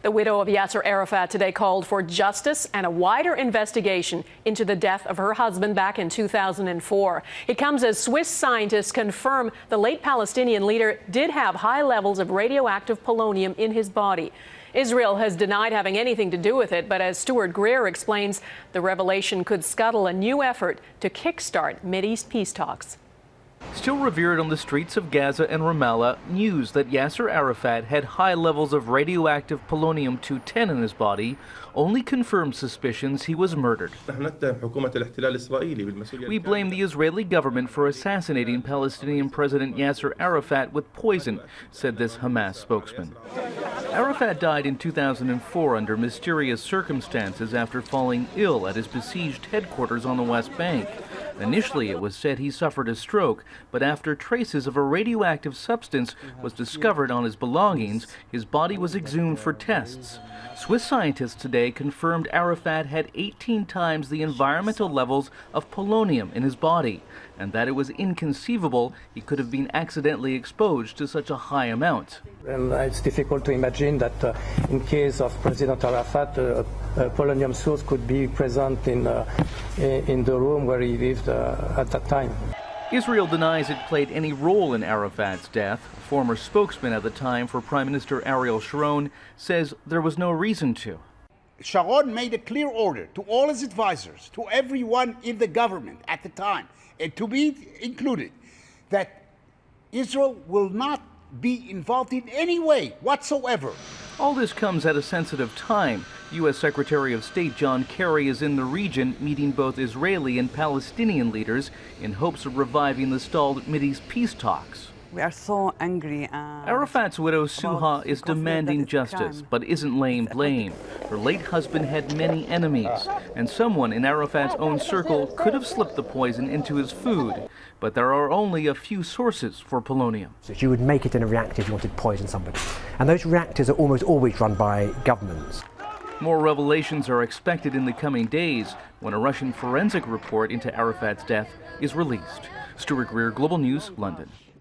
The widow of Yasser Arafat today called for justice and a wider investigation into the death of her husband back in 2004. It comes as Swiss scientists confirm the late Palestinian leader did have high levels of radioactive polonium in his body. Israel has denied having anything to do with it, but as Stuart Greer explains, the revelation could scuttle a new effort to kickstart Mideast peace talks. Still revered on the streets of Gaza and Ramallah, news that Yasser Arafat had high levels of radioactive polonium-210 in his body only confirmed suspicions he was murdered. We blame the Israeli government for assassinating Palestinian President Yasser Arafat with poison, said this Hamas spokesman. Arafat died in 2004 under mysterious circumstances after falling ill at his besieged headquarters on the West Bank. Initially, it was said he suffered a stroke, but after traces of a radioactive substance was discovered on his belongings, his body was exhumed for tests. Swiss scientists today confirmed Arafat had 18 times the environmental levels of polonium in his body, and that it was inconceivable he could have been accidentally exposed to such a high amount. Well, it's difficult to imagine that in case of President Arafat, a polonium source could be present in the room where he lived at that time. Israel denies it played any role in Arafat's death. A former spokesman at the time for Prime Minister Ariel Sharon says there was no reason to. Sharon made a clear order to all his advisors, to everyone in the government at the time, and to me included, that Israel will not be involved in any way whatsoever. All this comes at a sensitive time. U.S. Secretary of State John Kerry is in the region meeting both Israeli and Palestinian leaders in hopes of reviving the stalled Mideast peace talks. We are so angry. Arafat's widow Suha is demanding justice, but isn't laying blame. Her late husband had many enemies, and someone in Arafat's own circle could have slipped the poison into his food. But there are only a few sources for polonium. So you would make it in a reactor if you wanted to poison somebody. And those reactors are almost always run by governments. More revelations are expected in the coming days when a Russian forensic report into Arafat's death is released. Stuart Greer, Global News, London.